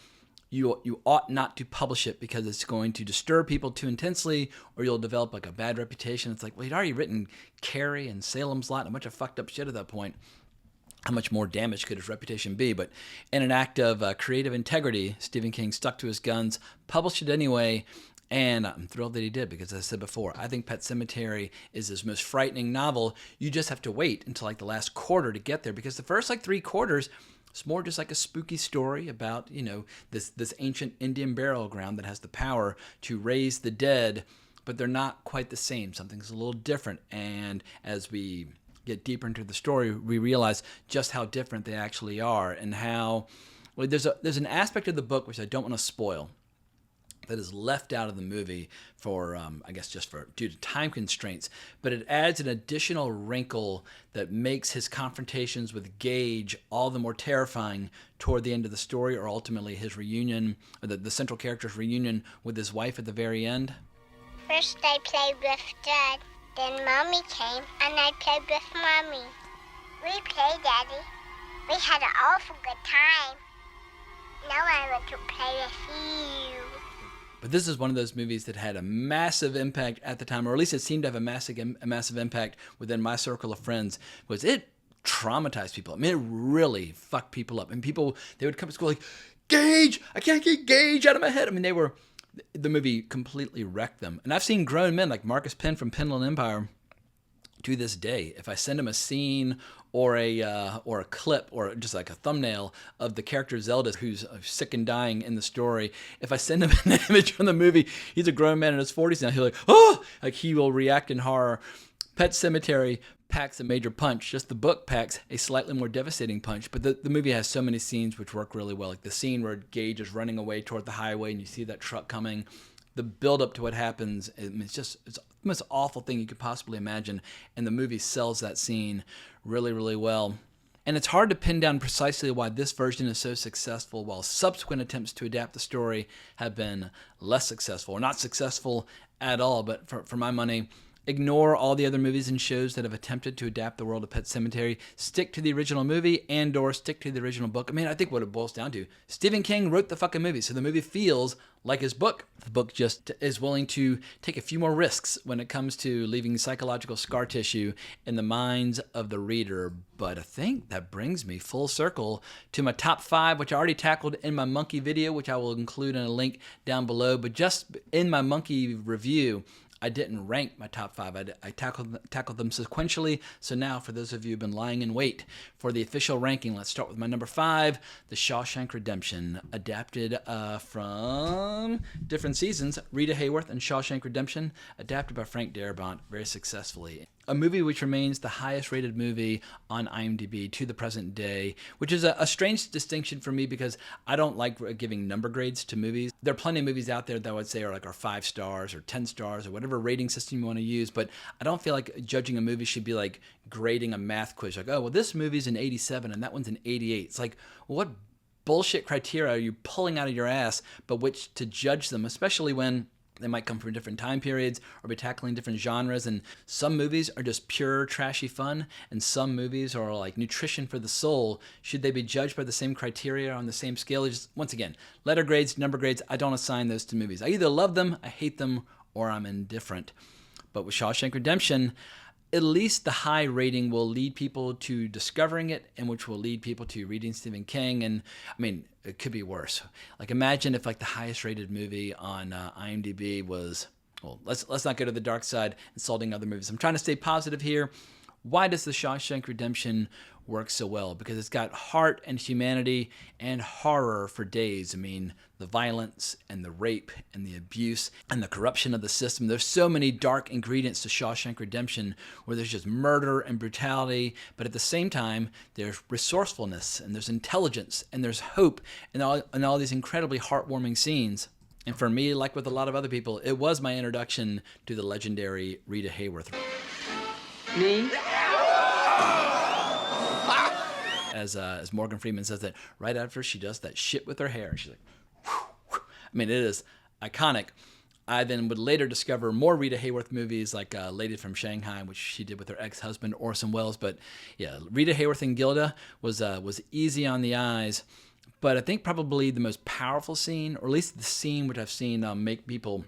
you ought not to publish it because it's going to disturb people too intensely, or you'll develop like a bad reputation. It's like, well, he'd already written Carrie and Salem's Lot and a bunch of fucked up shit at that point. How much more damage could his reputation be? But in an act of creative integrity, Stephen King stuck to his guns, published it anyway, and I'm thrilled that he did because, as I said before, I think Pet Sematary is his most frightening novel. You just have to wait until like the last quarter to get there, because the first like 3 quarters, it's more just like a spooky story about, this ancient Indian burial ground that has the power to raise the dead, but they're not quite the same. Something's a little different. And as we get deeper into the story, we realize just how different they actually are, and how there's an aspect of the book which I don't want to spoil that is left out of the movie for, due to time constraints, but it adds an additional wrinkle that makes his confrontations with Gage all the more terrifying toward the end of the story, or ultimately his reunion, or the central character's reunion with his wife at the very end. First I played with Dad, then Mommy came, and I played with Mommy. We played, Daddy. We had an awful good time. Now I want to play with you. But this is one of those movies that had a massive impact at the time, or at least it seemed to have a massive impact within my circle of friends. Was it traumatized people? I mean, it really fucked people up. And people, they would come to school like, Gage! I can't get Gage out of my head. I mean, the movie completely wrecked them. And I've seen grown men like Marcus Penn from Penland Empire to this day. If I send him a scene or a clip or just like a thumbnail of the character Zelda who's sick and dying in the story, if I send him an image from the movie, he's a grown man in his 40s now, he'll he will react in horror. Pet Sematary packs a major punch. Just the book packs a slightly more devastating punch, but the movie has so many scenes which work really well. Like the scene where Gage is running away toward the highway and you see that truck coming. The build up to what happens, it's the most awful thing you could possibly imagine, and the movie sells that scene really, really well. And it's hard to pin down precisely why this version is so successful, while subsequent attempts to adapt the story have been less successful, or not successful at all. But for my money, ignore all the other movies and shows that have attempted to adapt the world of Pet Sematary. Stick to the original movie or stick to the original book. I mean, I think what it boils down to, Stephen King wrote the fucking movie, so the movie feels like his book. The book just is willing to take a few more risks when it comes to leaving psychological scar tissue in the minds of the reader. But I think that brings me full circle to my top 5, which I already tackled in my monkey video, which I will include in a link down below. But just in my monkey review, I didn't rank my top 5. I tackled them sequentially. So now, for those of you who've been lying in wait for the official ranking, let's start with my number 5, The Shawshank Redemption, adapted from different seasons. Rita Hayworth and Shawshank Redemption, adapted by Frank Darabont very successfully. A movie which remains the highest rated movie on IMDb to the present day, which is a strange distinction for me because I don't like giving number grades to movies. There are plenty of movies out there that I would say are 5 stars or 10 stars or whatever rating system you want to use, but I don't feel like judging a movie should be like grading a math quiz. Like, oh, well, this movie's an 87 and that one's an 88. It's like, what bullshit criteria are you pulling out of your ass but which to judge them, especially when they might come from different time periods or be tackling different genres. And some movies are just pure trashy fun, and some movies are like nutrition for the soul. Should they be judged by the same criteria on the same scale? Just, once again, letter grades, number grades, I don't assign those to movies. I either love them, I hate them, or I'm indifferent. But with Shawshank Redemption, at least the high rating will lead people to discovering it, and which will lead people to reading Stephen King. And I mean, it could be worse. Like, imagine if like the highest rated movie on IMDb was, well, let's not go to the dark side insulting other movies. I'm trying to stay positive here. why does The Shawshank Redemption work so well? Because it's got heart and humanity and horror for days. I mean, the violence and the rape and the abuse and the corruption of the system. There's so many dark ingredients to Shawshank Redemption where there's just murder and brutality, but at the same time, there's resourcefulness and there's intelligence and there's hope and all these incredibly heartwarming scenes. And for me, like with a lot of other people, it was my introduction to the legendary Rita Hayworth. Me? As Morgan Freeman says that right after she does that shit with her hair, she's like, whew, whew. I mean, it is iconic. I then would later discover more Rita Hayworth movies like Lady from Shanghai, which she did with her ex-husband Orson Welles. But yeah, Rita Hayworth and Gilda was easy on the eyes. But I think probably the most powerful scene, or at least the scene which I've seen make people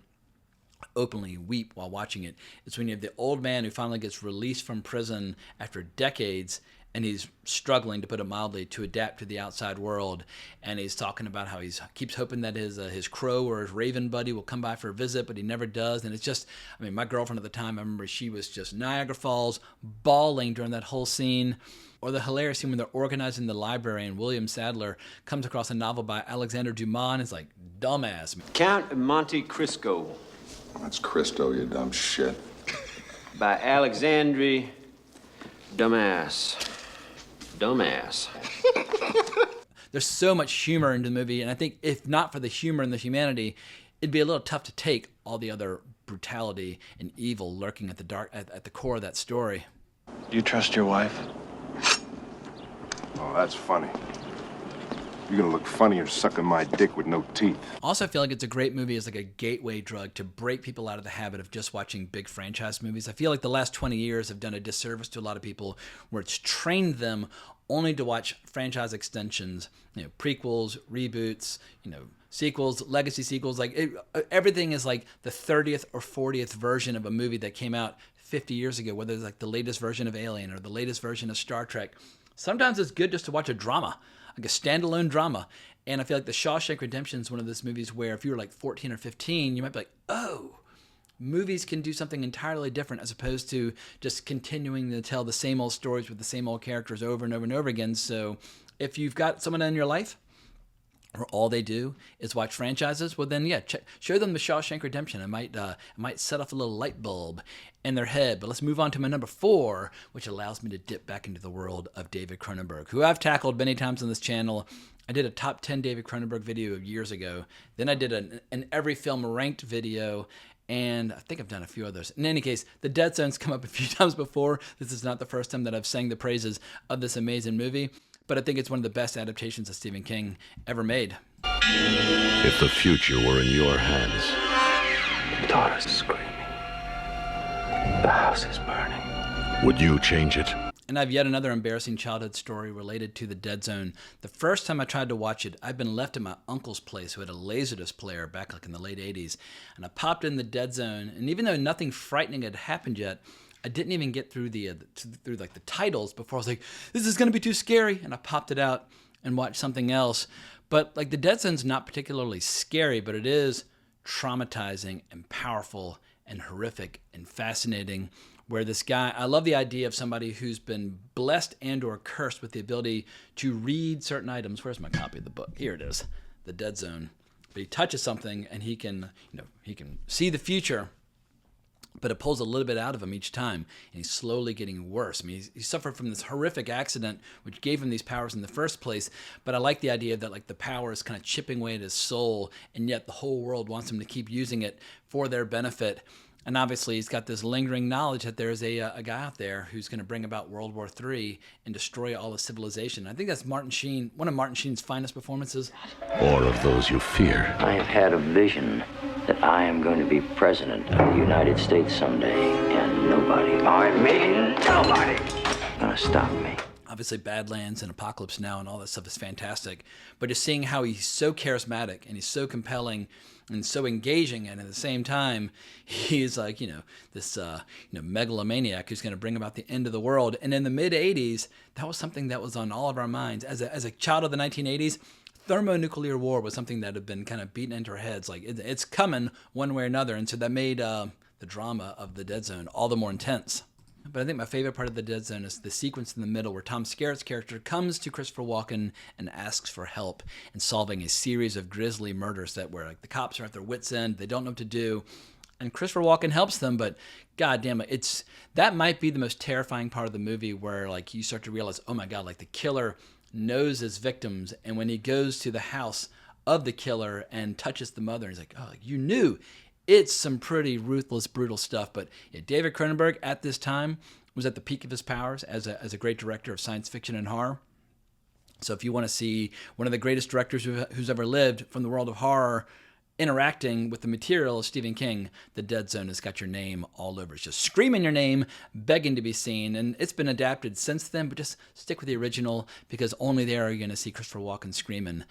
openly weep while watching it, is when you have the old man who finally gets released from prison after decades, and he's struggling, to put it mildly, to adapt to the outside world. And he's talking about how he keeps hoping that his crow or his raven buddy will come by for a visit, but he never does. And it's just, I mean, my girlfriend at the time, I remember she was just Niagara Falls, bawling during that whole scene. Or the hilarious scene when they're organizing the library and William Sadler comes across a novel by Alexander Dumas and is like, dumbass. Count of Monte Cristo. That's Cristo, you dumb shit. By Alexandre Dumas. Dumbass. There's so much humor in the movie, and I think if not for the humor and the humanity, it'd be a little tough to take all the other brutality and evil lurking at the core of that story. Do you trust your wife? Oh, that's funny. You're gonna look funnier sucking my dick with no teeth. Also, I feel like it's a great movie as like a gateway drug to break people out of the habit of just watching big franchise movies. I feel like the last 20 years have done a disservice to a lot of people where it's trained them only to watch franchise extensions, prequels, reboots, sequels, legacy sequels. Like everything is like the 30th or 40th version of a movie that came out 50 years ago, whether it's like the latest version of Alien or the latest version of Star Trek. Sometimes it's good just to watch a drama, like a standalone drama. And I feel like The Shawshank Redemption is one of those movies where if you were like 14 or 15, you might be like, oh, movies can do something entirely different as opposed to just continuing to tell the same old stories with the same old characters over and over and over again. So if you've got someone in your life where all they do is watch franchises, well then, yeah, show them The Shawshank Redemption. It might set off a little light bulb in their head. But let's move on to my number 4, which allows me to dip back into the world of David Cronenberg, who I've tackled many times on this channel. I did a top 10 David Cronenberg video years ago. Then I did an every film ranked video, and I think I've done a few others. In any case, The Dead Zone's come up a few times before. This is not the first time that I've sang the praises of this amazing movie, but I think it's one of the best adaptations of Stephen King ever made. If the future were in your hands. The daughter's screaming. The house is burning. Would you change it? And I have yet another embarrassing childhood story related to The Dead Zone. The first time I tried to watch it, I'd been left at my uncle's place who had a Laserdisc player back like in the late 80s. And I popped in The Dead Zone, and even though nothing frightening had happened yet, I didn't even get through the titles before I was like, this is going to be too scary. And I popped it out and watched something else. But like The Dead Zone's not particularly scary, but it is traumatizing and powerful and horrific and fascinating, where this guy, I love the idea of somebody who's been blessed and or cursed with the ability to read certain items. Where's my copy of the book? Here it is, The Dead Zone. But he touches something and he can see the future, but it pulls a little bit out of him each time, and he's slowly getting worse. I mean, he suffered from this horrific accident which gave him these powers in the first place, but I like the idea that like the power is kind of chipping away at his soul, and yet the whole world wants him to keep using it for their benefit. And obviously he's got this lingering knowledge that there's a guy out there who's going to bring about World War III and destroy all of civilization. I think that's Martin Sheen, one of Martin Sheen's finest performances. Or of those you fear. I have had a vision that I am going to be president of the United States someday, and nobody, I mean nobody, is going to stop me. Obviously Badlands and Apocalypse Now and all that stuff is fantastic, but just seeing how he's so charismatic and he's so compelling and so engaging, and at the same time he's like this megalomaniac who's going to bring about the end of the world. And in the mid 80s, that was something that was on all of our minds as a child of the 1980s. Thermonuclear war was something that had been kind of beaten into our heads, like it's coming one way or another, and so that made the drama of The Dead Zone all the more intense. But I think my favorite part of The Dead Zone is the sequence in the middle where Tom Skerritt's character comes to Christopher Walken and asks for help in solving a series of grisly murders where like the cops are at their wits' end, they don't know what to do, and Christopher Walken helps them. But god damn it, that might be the most terrifying part of the movie, where like you start to realize, oh my god, like the killer knows his victims, and when he goes to the house of the killer and touches the mother, he's like, oh, you knew. It's some pretty ruthless, brutal stuff. But yeah, David Cronenberg at this time was at the peak of his powers as a great director of science fiction and horror. So if you want to see one of the greatest directors who's ever lived from the world of horror interacting with the material of Stephen King, The Dead Zone has got your name all over. It's just screaming your name, begging to be seen. And it's been adapted since then, but just stick with the original, because only there are you going to see Christopher Walken screaming.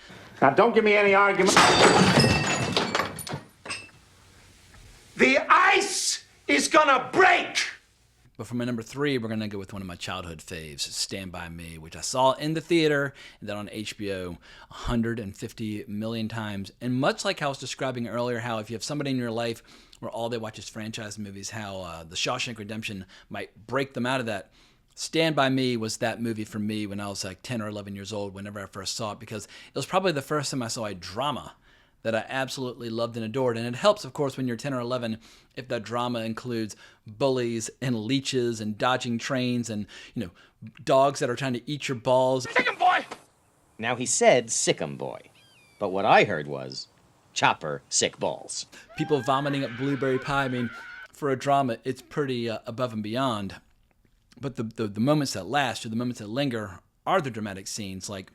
Now, don't give me any argument. The ice is gonna break! But for my number 3, we're going to go with one of my childhood faves, Stand By Me, which I saw in the theater and then on HBO 150 million times. And much like I was describing earlier, how if you have somebody in your life where all they watch is franchise movies, how the Shawshank Redemption might break them out of that, Stand By Me was that movie for me when I was like 10 or 11 years old, whenever I first saw it, because it was probably the first time I saw a drama that I absolutely loved and adored. And it helps, of course, when you're 10 or 11, if that drama includes bullies and leeches and dodging trains and, dogs that are trying to eat your balls. Sick 'em, boy! Now, he said sick 'em, boy. But what I heard was chopper sick balls. People vomiting up blueberry pie. I mean, for a drama, it's pretty above and beyond. But the moments that last, or the moments that linger, are the dramatic scenes, like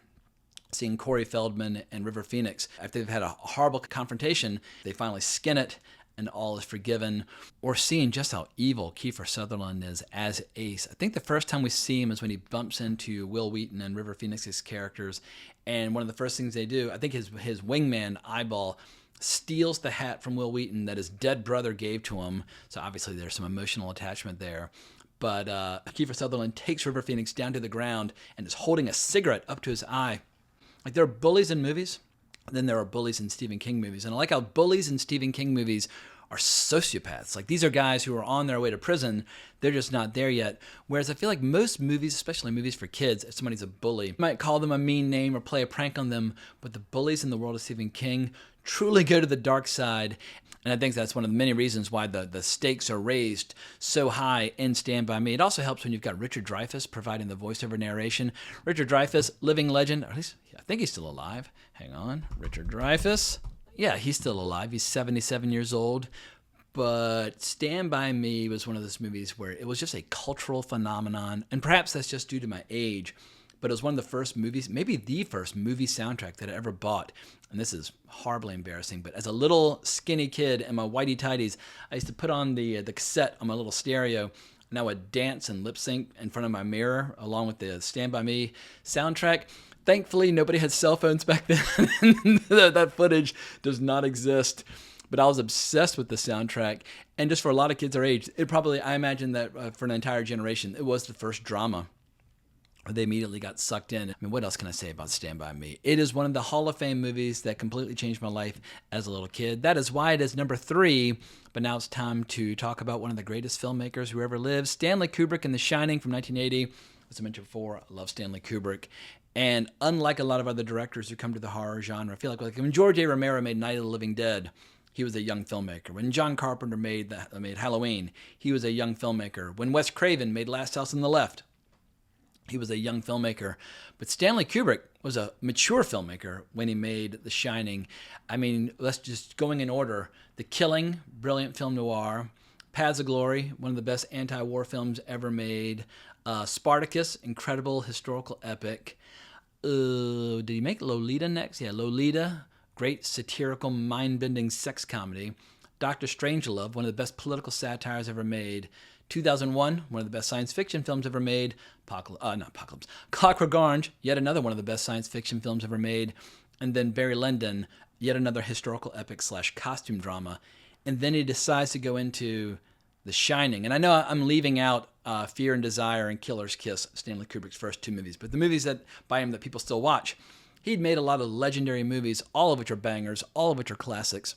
seeing Corey Feldman and River Phoenix, after they've had a horrible confrontation, they finally skin it and all is forgiven. Or seeing just how evil Kiefer Sutherland is as Ace. I think the first time we see him is when he bumps into Will Wheaton and River Phoenix's characters, and one of the first things they do, I think his wingman, Eyeball, steals the hat from Will Wheaton that his dead brother gave to him, so obviously there's some emotional attachment there. But Kiefer Sutherland takes River Phoenix down to the ground and is holding a cigarette up to his eye. Like, there are bullies in movies, and then there are bullies in Stephen King movies. And I like how bullies in Stephen King movies are sociopaths. Like, these are guys who are on their way to prison. They're just not there yet. Whereas I feel like most movies, especially movies for kids, if somebody's a bully, you might call them a mean name or play a prank on them. But the bullies in the world of Stephen King truly go to the dark side. And I think that's one of the many reasons why the stakes are raised so high in Stand By Me. It also helps when you've got Richard Dreyfuss providing the voiceover narration. Richard Dreyfuss, living legend, or at least I think he's still alive. Hang on, Richard Dreyfuss. Yeah, he's still alive. He's 77 years old. But Stand By Me was one of those movies where it was just a cultural phenomenon. And perhaps that's just due to my age. But it was one of the first movies, maybe the first movie soundtrack that I ever bought. And this is horribly embarrassing, but as a little skinny kid in my whitey tighties, I used to put on the cassette on my little stereo, and I would dance and lip sync in front of my mirror along with the Stand By Me soundtrack. Thankfully, nobody had cell phones back then. That footage does not exist. But I was obsessed with the soundtrack. And just for a lot of kids our age, I imagine that for an entire generation, it was the first drama. They immediately got sucked in. I mean, what else can I say about Stand By Me? It is one of the Hall of Fame movies that completely changed my life as a little kid. That is why it is number 3. But now it's time to talk about one of the greatest filmmakers who ever lived, Stanley Kubrick in The Shining from 1980. As I mentioned before, I love Stanley Kubrick. And unlike a lot of other directors who come to the horror genre, I feel like when George A. Romero made Night of the Living Dead, he was a young filmmaker. When John Carpenter made Halloween, he was a young filmmaker. When Wes Craven made Last House on the Left, he was a young filmmaker. But Stanley Kubrick was a mature filmmaker when he made The Shining. I mean, let's just going in order. The Killing, brilliant film noir. Paths of Glory, one of the best anti-war films ever made. Spartacus, incredible historical epic. Did he make Lolita next? Yeah, Lolita, great satirical, mind-bending sex comedy. Dr. Strangelove, one of the best political satires ever made. 2001, one of the best science fiction films ever made. Clockwork Orange, yet another one of the best science fiction films ever made. And then Barry Lyndon, yet another historical epic / costume drama. And then he decides to go into The Shining. And I know I'm leaving out Fear and Desire and Killer's Kiss, Stanley Kubrick's first 2 movies, but the movies that by him that people still watch. He'd made a lot of legendary movies, all of which are bangers, all of which are classics.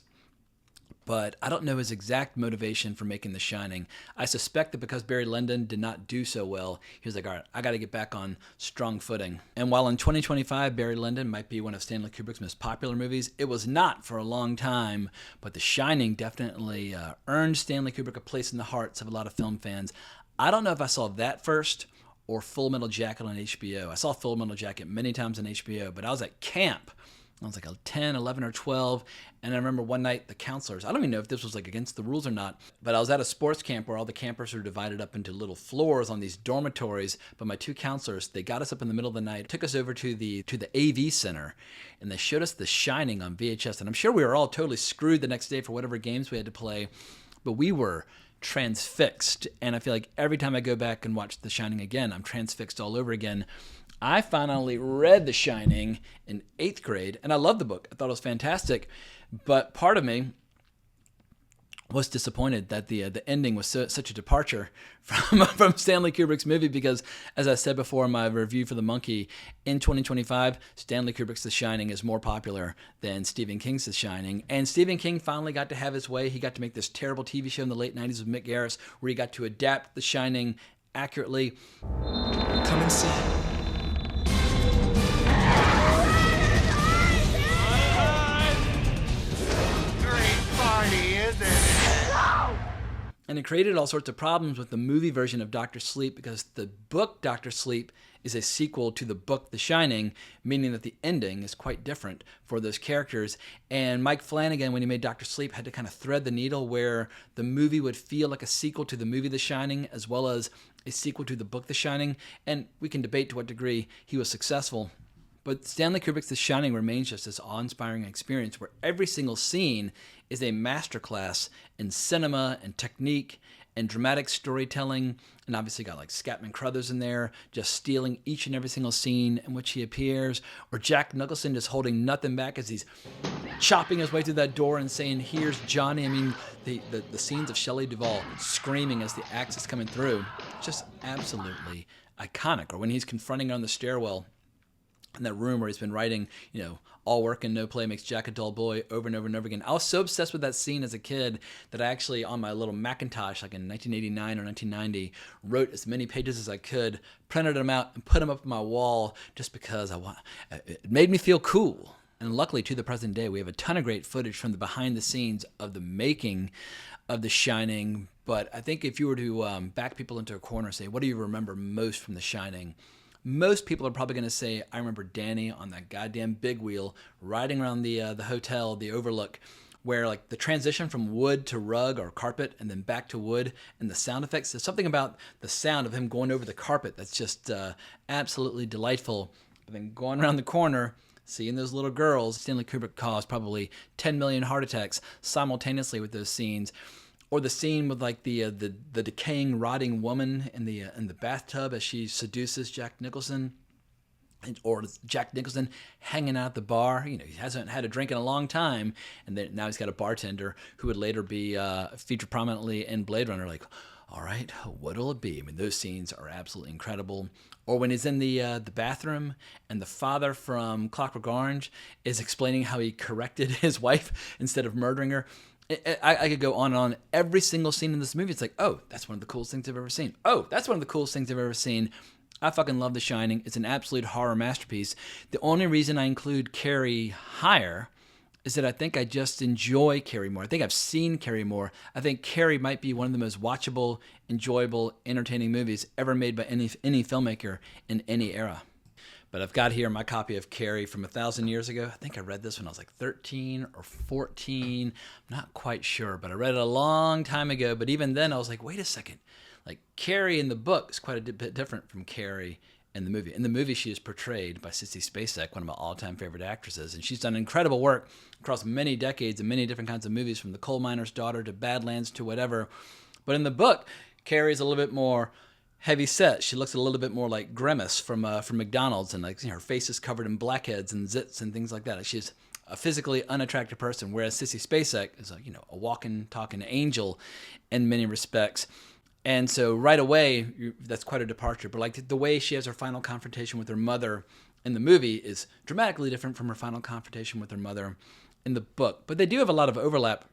but I don't know his exact motivation for making The Shining. I suspect that because Barry Lyndon did not do so well, he was like, all right, I got to get back on strong footing. And while in 2025, Barry Lyndon might be one of Stanley Kubrick's most popular movies, it was not for a long time, but The Shining definitely earned Stanley Kubrick a place in the hearts of a lot of film fans. I don't know if I saw that first or Full Metal Jacket on HBO. I saw Full Metal Jacket many times on HBO, but I was at camp. I was like 10, 11, or 12, and I remember one night the counselors, I don't even know if this was like against the rules or not, but I was at a sports camp where all the campers were divided up into little floors on these dormitories, but my two counselors, they got us up in the middle of the night, took us over to the AV Center, and they showed us The Shining on VHS, and I'm sure we were all totally screwed the next day for whatever games we had to play, but we were transfixed, and I feel like every time I go back and watch The Shining again, I'm transfixed all over again. I finally read The Shining in 8th grade, and I loved the book. I thought it was fantastic, but part of me was disappointed that the ending was such a departure from Stanley Kubrick's movie because, as I said before in my review for The Monkey, in 2025, Stanley Kubrick's The Shining is more popular than Stephen King's The Shining, and Stephen King finally got to have his way. He got to make this terrible TV show in the late 90s with Mick Garris where he got to adapt The Shining accurately. Come and see. And it created all sorts of problems with the movie version of Dr. Sleep because the book Dr. Sleep is a sequel to the book The Shining, meaning that the ending is quite different for those characters. And Mike Flanagan, when he made Dr. Sleep, had to kind of thread the needle where the movie would feel like a sequel to the movie The Shining as well as a sequel to the book The Shining. And we can debate to what degree he was successful. But Stanley Kubrick's The Shining remains just this awe-inspiring experience where every single scene is a masterclass in cinema and technique and dramatic storytelling. And obviously got like Scatman Crothers in there just stealing each and every single scene in which he appears. Or Jack Nicholson just holding nothing back as he's chopping his way through that door and saying, here's Johnny. I mean, the scenes of Shelley Duvall screaming as the axe is coming through. Just absolutely iconic. Or when he's confronting her on the stairwell in that room where he's been writing, all work and no play makes Jack a dull boy over and over and over again. I was so obsessed with that scene as a kid that I actually, on my little Macintosh, like in 1989 or 1990, wrote as many pages as I could, printed them out, and put them up on my wall just because it made me feel cool. And luckily, to the present day, we have a ton of great footage from the behind the scenes of the making of The Shining. But I think if you were to back people into a corner and say, what do you remember most from The Shining? Most people are probably going to say, I remember Danny on that goddamn big wheel riding around the hotel, the overlook, where like the transition from wood to rug or carpet and then back to wood and the sound effects. There's something about the sound of him going over the carpet that's just absolutely delightful. But then going around the corner, seeing those little girls, Stanley Kubrick caused probably 10 million heart attacks simultaneously with those scenes. Or the scene with like the decaying, rotting woman in the bathtub as she seduces Jack Nicholson, or Jack Nicholson hanging out at the bar. He hasn't had a drink in a long time, and then now he's got a bartender who would later be featured prominently in Blade Runner. Like, all right, what'll it be? I mean, those scenes are absolutely incredible. Or when he's in the bathroom and the father from Clockwork Orange is explaining how he corrected his wife instead of murdering her. I could go on and on. Every single scene in this movie, it's like, oh, that's one of the coolest things I've ever seen. Oh, that's one of the coolest things I've ever seen. I fucking love The Shining. It's an absolute horror masterpiece. The only reason I include Carrie higher is that I think I just enjoy Carrie more. I think I've seen Carrie more. I think Carrie might be one of the most watchable, enjoyable, entertaining movies ever made by any filmmaker in any era. But I've got here my copy of Carrie from 1,000 years ago. I think I read this when I was like 13 or 14. I'm not quite sure, but I read it a long time ago. But even then, I was like, wait a second. Like, Carrie in the book is quite a bit different from Carrie in the movie. In the movie, she is portrayed by Sissy Spacek, one of my all-time favorite actresses. And she's done incredible work across many decades and many different kinds of movies, from The Coal Miner's Daughter to Badlands to whatever. But in the book, Carrie is a little bit more heavy set. She looks a little bit more like Grimace from McDonald's, and like her face is covered in blackheads and zits and things like that. She's a physically unattractive person, whereas Sissy Spacek is a walking, talking angel in many respects. And so right away, that's quite a departure. But like the way she has her final confrontation with her mother in the movie is dramatically different from her final confrontation with her mother in the book. But they do have a lot of overlap.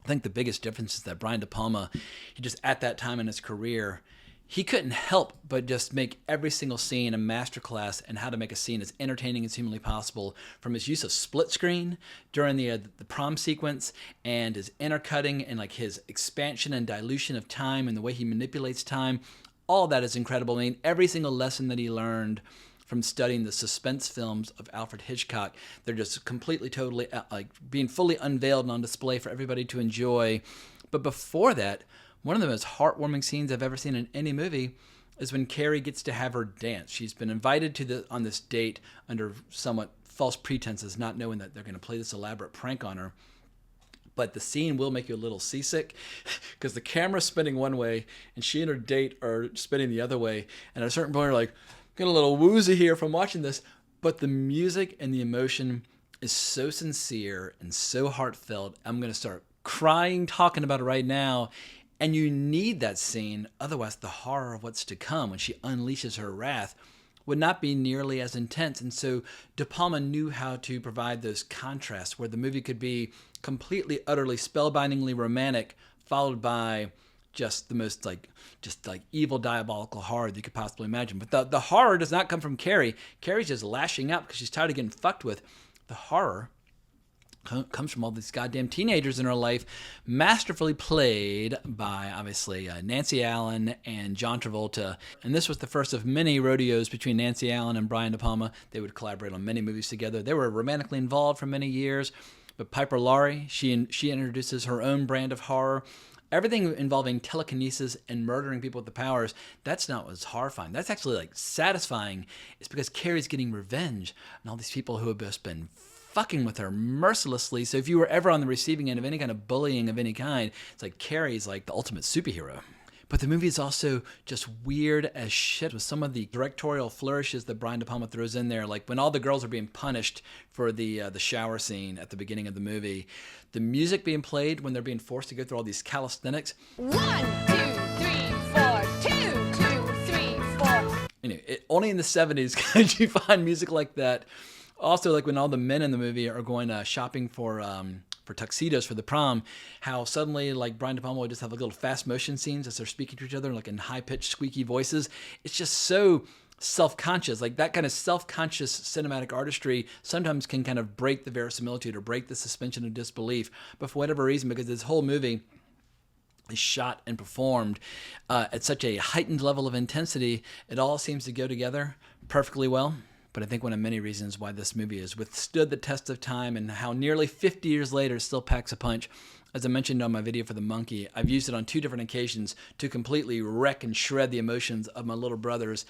I think the biggest difference is that Brian De Palma, he just at that time in his career, he couldn't help but just make every single scene a masterclass in how to make a scene as entertaining as humanly possible, from his use of split screen during the prom sequence, and his intercutting and like his expansion and dilution of time and the way he manipulates time. All that is incredible. I mean, every single lesson that he learned from studying the suspense films of Alfred Hitchcock, they're just completely, totally like being fully unveiled and on display for everybody to enjoy. But before that, one of the most heartwarming scenes I've ever seen in any movie is when Carrie gets to have her dance. She's been invited on this date under somewhat false pretenses, not knowing that they're going to play this elaborate prank on her. But the scene will make you a little seasick because the camera's spinning one way and she and her date are spinning the other way. And at a certain point, you're like, getting a little woozy here from watching this. But the music and the emotion is so sincere and so heartfelt. I'm going to start crying talking about it right now. And you need that scene, otherwise the horror of what's to come when she unleashes her wrath would not be nearly as intense. And so De Palma knew how to provide those contrasts where the movie could be completely, utterly, spellbindingly romantic, followed by just the most just evil, diabolical horror that you could possibly imagine. But the horror does not come from Carrie. Carrie's just lashing out because she's tired of getting fucked with. The horror comes from all these goddamn teenagers in her life, masterfully played by, obviously, Nancy Allen and John Travolta. And this was the first of many rodeos between Nancy Allen and Brian De Palma. They would collaborate on many movies together. They were romantically involved for many years. But Piper Laurie, she introduces her own brand of horror. Everything involving telekinesis and murdering people with the powers, that's not what's horrifying. That's actually satisfying. It's because Carrie's getting revenge on all these people who have just been fucking with her mercilessly. So if you were ever on the receiving end of any kind of bullying of any kind, it's like Carrie's like the ultimate superhero. But the movie is also just weird as shit with some of the directorial flourishes that Brian De Palma throws in there. Like when all the girls are being punished for the shower scene at the beginning of the movie, the music being played when they're being forced to go through all these calisthenics. 1, 2, 3, 4, 2, 2, 3, 4. Anyway, only in the 70s could you find music like that. Also, like when all the men in the movie are going shopping for tuxedos for the prom, how suddenly like Brian De Palma would just have like little fast motion scenes as they're speaking to each other like in high-pitched squeaky voices. It's just so self-conscious. Like that kind of self-conscious cinematic artistry sometimes can kind of break the verisimilitude or break the suspension of disbelief. But for whatever reason, because this whole movie is shot and performed at such a heightened level of intensity, it all seems to go together perfectly well. But I think one of many reasons why this movie has withstood the test of time and how nearly 50 years later it still packs a punch. As I mentioned on my video for The Monkey, I've used it on 2 different occasions to completely wreck and shred the emotions of my little brothers.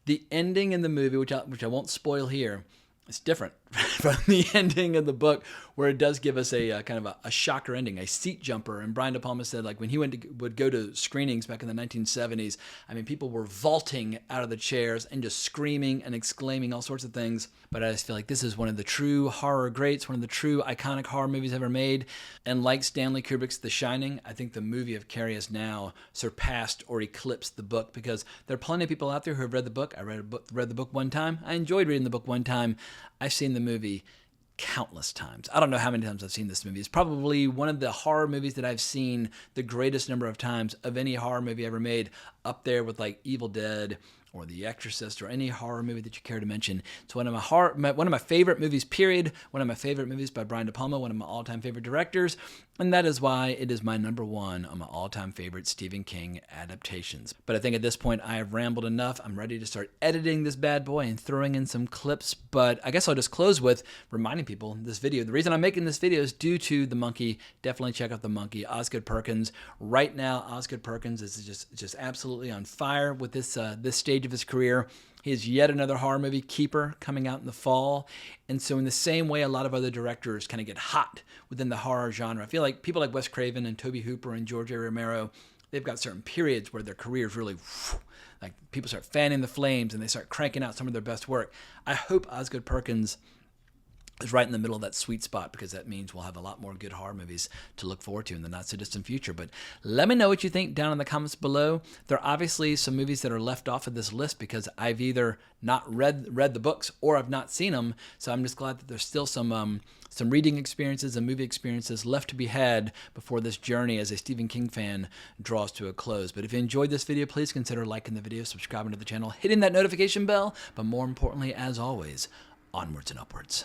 The ending in the movie, which I won't spoil here, is different from the ending of the book, where it does give us a kind of a shocker ending, a seat jumper. And Brian De Palma said, like when he would go to screenings back in the 1970s, I mean, people were vaulting out of the chairs and just screaming and exclaiming all sorts of things. But I just feel like this is one of the true horror greats, one of the true iconic horror movies ever made. And like Stanley Kubrick's The Shining, I think the movie of Carrie has now surpassed or eclipsed the book, because there are plenty of people out there who have read the book. I read the book one time. I enjoyed reading the book one time. I've seen the movie countless times. I don't know how many times I've seen this movie. It's probably one of the horror movies that I've seen the greatest number of times of any horror movie ever made, up there with like Evil Dead or The Exorcist or any horror movie that you care to mention. It's one of my favorite movies, period. One of my favorite movies by Brian De Palma, one of my all-time favorite directors, and that is why it is my number 1 on my all-time favorite Stephen King adaptations. But I think at this point I have rambled enough. I'm ready to start editing this bad boy and throwing in some clips, but I guess I'll just close with reminding people this video. The reason I'm making this video is due to The Monkey. Definitely check out The Monkey, Osgood Perkins. Right now, Osgood Perkins is just absolutely on fire with this stage of his career. He has yet another horror movie, Keeper, coming out in the fall. And so in the same way a lot of other directors kind of get hot within the horror genre, I feel like people like Wes Craven and Tobe Hooper and George A. Romero, they've got certain periods where their careers really, like people start fanning the flames and they start cranking out some of their best work. I hope Osgood Perkins is right in the middle of that sweet spot, because that means we'll have a lot more good horror movies to look forward to in the not so distant future. But let me know what you think down in the comments below. There are obviously some movies that are left off of this list because I've either not read the books or I've not seen them. So I'm just glad that there's still some some reading experiences and movie experiences left to be had before this journey as a Stephen King fan draws to a close. But if you enjoyed this video, please consider liking the video, subscribing to the channel, hitting that notification bell, but more importantly, as always, onwards and upwards.